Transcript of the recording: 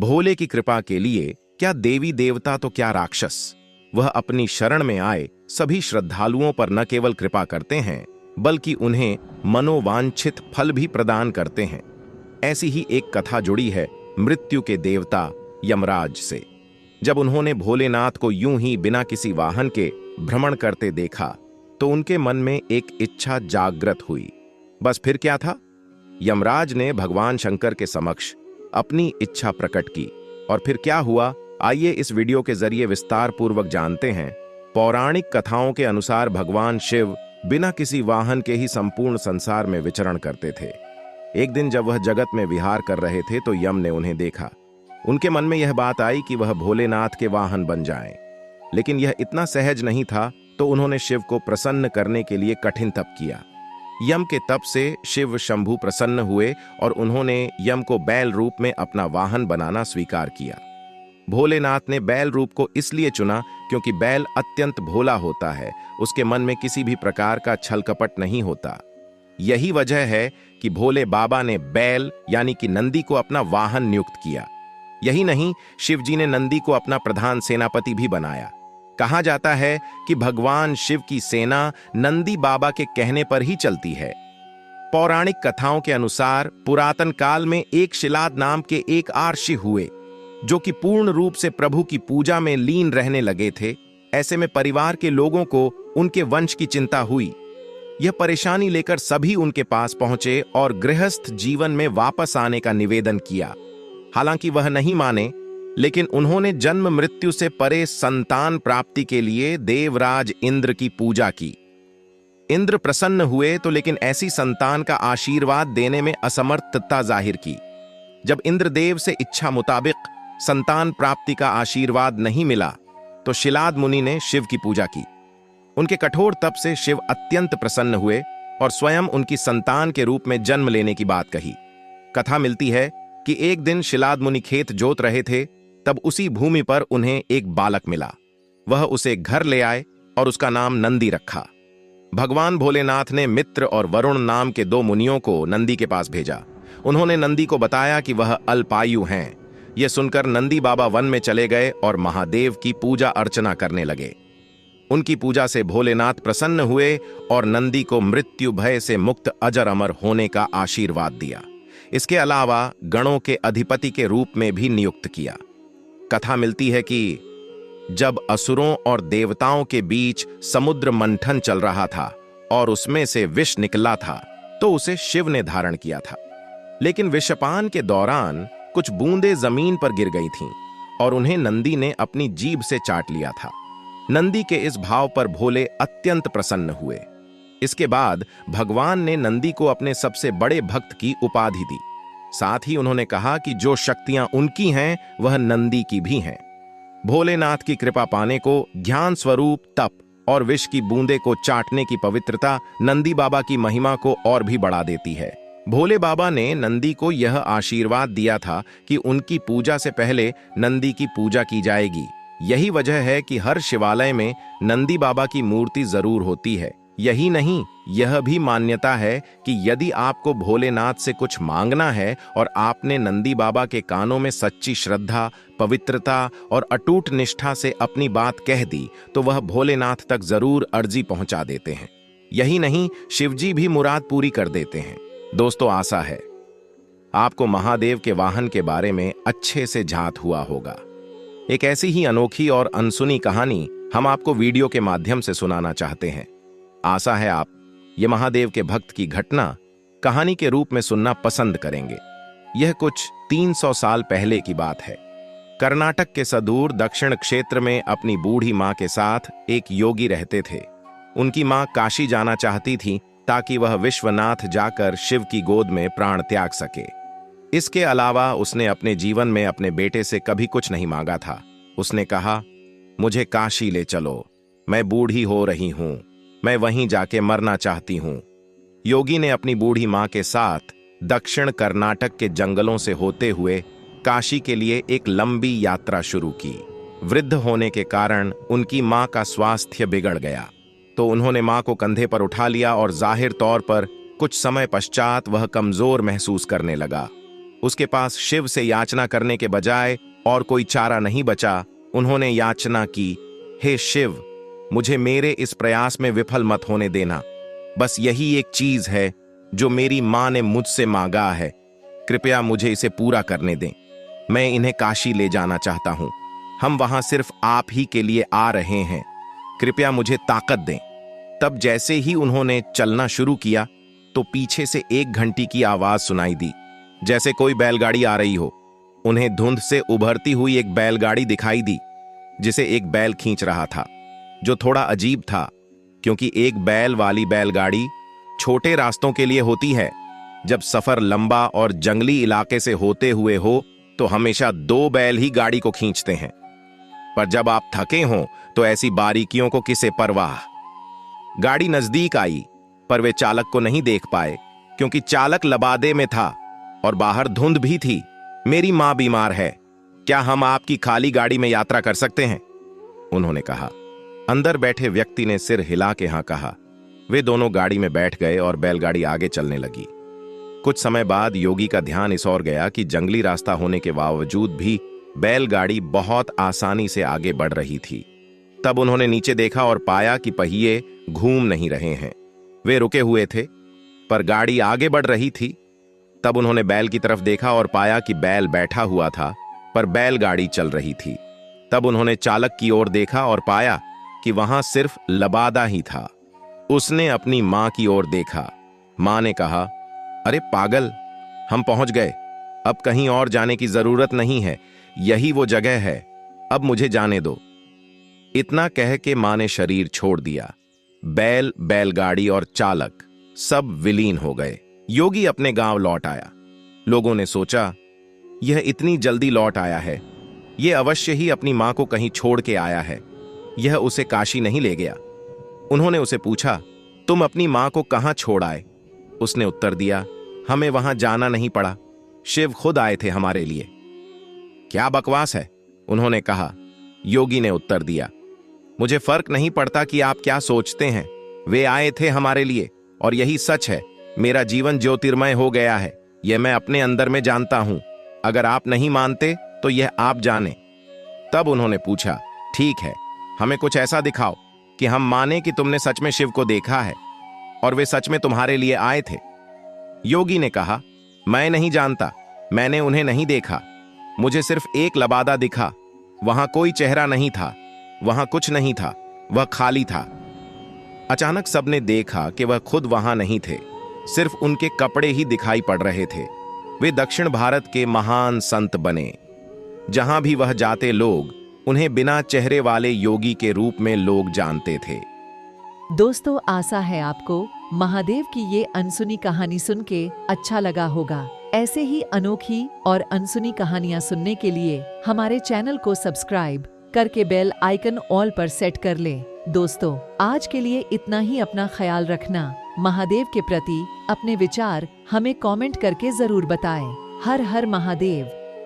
भोले की कृपा के लिए क्या देवी देवता तो क्या राक्षस, वह अपनी शरण में आए सभी श्रद्धालुओं पर न केवल कृपा करते हैं बल्कि उन्हें मनोवांछित फल भी प्रदान करते हैं। ऐसी ही एक कथा जुड़ी है मृत्यु के देवता यमराज से। जब उन्होंने भोलेनाथ को यूं ही बिना किसी वाहन के भ्रमण करते देखा तो उनके मन में एक इच्छा जागृत हुई। बस फिर क्या था, यमराज ने भगवान शंकर के समक्ष अपनी इच्छा प्रकट की। और फिर क्या हुआ, आइए इस वीडियो के जरिए विस्तार पूर्वक जानते हैं। पौराणिक कथाओं के अनुसार भगवान शिव बिना किसी वाहन के ही संपूर्ण संसार में विचरण करते थे। एक दिन जब वह जगत में विहार कर रहे थे तो यम ने उन्हें देखा। उनके मन में यह बात आई कि वह भोलेनाथ के वाहन बन जाएं। लेकिन यह इतना सहज नहीं था, तो उन्होंने शिव को प्रसन्न करने के लिए कठिन तप किया। यम के तप से शिव शंभु प्रसन्न हुए और उन्होंने यम को बैल रूप में अपना वाहन बनाना स्वीकार किया। भोलेनाथ ने बैल रूप को इसलिए चुना क्योंकि बैल अत्यंत भोला होता है, उसके मन में किसी भी प्रकार का छल कपट नहीं होता। यही वजह है कि भोले बाबा ने बैल यानी कि नंदी को अपना वाहन नियुक्त किया। यही नहीं, शिवजी ने नंदी को अपना प्रधान सेनापति भी बनाया। कहा जाता है कि भगवान शिव की सेना नंदी बाबा के कहने पर ही चलती है। पौराणिक कथाओं के अनुसार पुरातन काल में एक शिलाद नाम के एक आर्षि हुए जो कि पूर्ण रूप से प्रभु की पूजा में लीन रहने लगे थे। ऐसे में परिवार के लोगों को उनके वंश की चिंता हुई। यह परेशानी लेकर सभी उनके पास पहुंचे और गृहस्थ जीवन में वापस आने का निवेदन किया। हालांकि वह नहीं माने, लेकिन उन्होंने जन्म मृत्यु से परे संतान प्राप्ति के लिए देवराज इंद्र की पूजा की। इंद्र प्रसन्न हुए तो लेकिन ऐसी संतान का आशीर्वाद देने में असमर्थता जाहिर की। जब इंद्रदेव से इच्छा मुताबिक संतान प्राप्ति का आशीर्वाद नहीं मिला तो शिलाद मुनि ने शिव की पूजा की। उनके कठोर तप से शिव अत्यंत प्रसन्न हुए और स्वयं उनकी संतान के रूप में जन्म लेने की बात कही। कथा मिलती है कि एक दिन शिलाद मुनि खेत जोत रहे थे, तब उसी भूमि पर उन्हें एक बालक मिला। वह उसे घर ले आए और उसका नाम नंदी रखा। भगवान भोलेनाथ ने मित्र और वरुण नाम के दो मुनियों को नंदी के पास भेजा। उन्होंने नंदी को बताया कि वह अल्पायु हैं। यह सुनकर नंदी बाबा वन में चले गए और महादेव की पूजा अर्चना करने लगे। उनकी पूजा से भोलेनाथ प्रसन्न हुए और नंदी को मृत्यु भय से मुक्त अजर अमर होने का आशीर्वाद दिया। इसके अलावा गणों के अधिपति के रूप में भी नियुक्त किया। कथा मिलती है कि जब असुरों और देवताओं के बीच समुद्र मंथन चल रहा था और उसमें से विष निकला था तो उसे शिव ने धारण किया था। लेकिन विषपान के दौरान कुछ बूंदें जमीन पर गिर गई थीं और उन्हें नंदी ने अपनी जीभ से चाट लिया था। नंदी के इस भाव पर भोले अत्यंत प्रसन्न हुए। इसके बाद भगवान ने नंदी को अपने सबसे बड़े भक्त की उपाधि दी। साथ ही उन्होंने कहा कि जो शक्तियां उनकी हैं वह नंदी की भी हैं। भोलेनाथ की कृपा पाने को ज्ञान स्वरूप तप और विष की बूंदे को चाटने की पवित्रता नंदी बाबा की महिमा को और भी बढ़ा देती है। भोले बाबा ने नंदी को यह आशीर्वाद दिया था कि उनकी पूजा से पहले नंदी की पूजा की जाएगी। यही वजह है कि हर शिवालय में नंदी बाबा की मूर्ति जरूर होती है। यही नहीं, यह भी मान्यता है कि यदि आपको भोलेनाथ से कुछ मांगना है और आपने नंदी बाबा के कानों में सच्ची श्रद्धा, पवित्रता और अटूट निष्ठा से अपनी बात कह दी तो वह भोलेनाथ तक जरूर अर्जी पहुंचा देते हैं। यही नहीं, शिवजी भी मुराद पूरी कर देते हैं। दोस्तों, आशा है आपको महादेव के वाहन के बारे में अच्छे से झांत हुआ होगा। एक ऐसी ही अनोखी और अनसुनी कहानी हम आपको वीडियो के माध्यम से सुनाना चाहते हैं। आशा है आप ये महादेव के भक्त की घटना कहानी के रूप में सुनना पसंद करेंगे। यह कुछ 300 साल पहले की बात है। कर्नाटक के सुदूर दक्षिण क्षेत्र में अपनी बूढ़ी मां के साथ एक योगी रहते थे। उनकी मां काशी जाना चाहती थी ताकि वह विश्वनाथ जाकर शिव की गोद में प्राण त्याग सके। इसके अलावा उसने अपने जीवन में अपने बेटे से कभी कुछ नहीं मांगा था। उसने कहा, मुझे काशी ले चलो, मैं बूढ़ी हो रही हूं, मैं वहीं जाके मरना चाहती हूं। योगी ने अपनी बूढ़ी मां के साथ दक्षिण कर्नाटक के जंगलों से होते हुए काशी के लिए एक लंबी यात्रा शुरू की। वृद्ध होने के कारण उनकी मां का स्वास्थ्य बिगड़ गया, तो उन्होंने मां को कंधे पर उठा लिया और जाहिर तौर पर कुछ समय पश्चात वह कमजोर महसूस करने लगा। उसके पास शिव से याचना करने के बजाय और कोई चारा नहीं बचा। उन्होंने याचना की, हे शिव, मुझे मेरे इस प्रयास में विफल मत होने देना। बस यही एक चीज है जो मेरी मां ने मुझसे मांगा है। कृपया मुझे इसे पूरा करने दें। मैं इन्हें काशी ले जाना चाहता हूं। हम वहां सिर्फ आप ही के लिए आ रहे हैं। कृपया मुझे ताकत दें। तब जैसे ही उन्होंने चलना शुरू किया तो पीछे से एक घंटी की आवाज सुनाई दी, जैसे कोई बैलगाड़ी आ रही हो। उन्हें धुंध से उभरती हुई एक बैलगाड़ी दिखाई दी जिसे एक बैल खींच रहा था, जो थोड़ा अजीब था क्योंकि एक बैल वाली बैलगाड़ी छोटे रास्तों के लिए होती है। जब सफर लंबा और जंगली इलाके से होते हुए हो तो हमेशा 2 बैल ही गाड़ी को खींचते हैं, पर जब आप थके हों तो ऐसी बारीकियों को किसे परवाह। गाड़ी नजदीक आई पर वे चालक को नहीं देख पाए क्योंकि चालक लबादे में था और बाहर धुंध भी थी। मेरी मां बीमार है, क्या हम आपकी खाली गाड़ी में यात्रा कर सकते हैं? उन्होंने कहा। अंदर बैठे व्यक्ति ने सिर हिला के हां कहा। वे दोनों गाड़ी में बैठ गए और बैलगाड़ी आगे चलने लगी। कुछ समय बाद योगी का ध्यान इस ओर गया कि जंगली रास्ता होने के बावजूद भी बैलगाड़ी बहुत आसानी से आगे बढ़ रही थी। तब उन्होंने नीचे देखा और पाया कि पहिए घूम नहीं रहे हैं। वे रुके हुए थे पर गाड़ी आगे बढ़ रही थी। तब उन्होंने बैल की तरफ देखा और पाया कि बैल बैठा हुआ था पर बैलगाड़ी चल रही थी। तब उन्होंने चालक की ओर देखा और पाया कि वहां सिर्फ लबादा ही था। उसने अपनी मां की ओर देखा। मां ने कहा, अरे पागल, हम पहुंच गए। अब कहीं और जाने की जरूरत नहीं है, यही वो जगह है, अब मुझे जाने दो। इतना कह के मां ने शरीर छोड़ दिया। बैल, बैलगाड़ी और चालक सब विलीन हो गए। योगी अपने गांव लौट आया। लोगों ने सोचा, यह इतनी जल्दी लौट आया है, यह अवश्य ही अपनी मां को कहीं छोड़ के आया है, यह उसे काशी नहीं ले गया। उन्होंने उसे पूछा, तुम अपनी मां को कहां छोड़ आए? उसने उत्तर दिया, हमें वहां जाना नहीं पड़ा, शिव खुद आए थे हमारे लिए। क्या बकवास है, उन्होंने कहा। योगी ने उत्तर दिया, मुझे फर्क नहीं पड़ता कि आप क्या सोचते हैं, वे आए थे हमारे लिए और यही सच है। मेरा जीवन ज्योतिर्मय हो गया है, यह मैं अपने अंदर में जानता हूं। अगर आप नहीं मानते तो यह आप जाने। तब उन्होंने पूछा, ठीक है, हमें कुछ ऐसा दिखाओ कि हम माने कि तुमने सच में शिव को देखा है और वे सच में तुम्हारे लिए आए थे। योगी ने कहा, मैं नहीं जानता, मैंने उन्हें नहीं देखा। मुझे सिर्फ एक लबादा दिखा। वहां कोई चेहरा नहीं था, वहां कुछ नहीं था, वह खाली था। अचानक सबने देखा कि वह खुद वहां नहीं थे, सिर्फ उनके कपड़े ही दिखाई पड़ रहे थे। वे दक्षिण भारत के महान संत बने। जहां भी वह जाते लोग उन्हें बिना चेहरे वाले योगी के रूप में लोग जानते थे। दोस्तों, आशा है आपको महादेव की ये अनसुनी कहानी सुन के अच्छा लगा होगा। ऐसे ही अनोखी और अनसुनी कहानियां सुनने के लिए हमारे चैनल को सब्सक्राइब करके बेल आइकन ऑल पर सेट कर लें। दोस्तों, आज के लिए इतना ही। अपना ख्याल रखना। महादेव के प्रति अपने विचार हमें कमेंट करके जरूर बताएं। हर हर महादेव।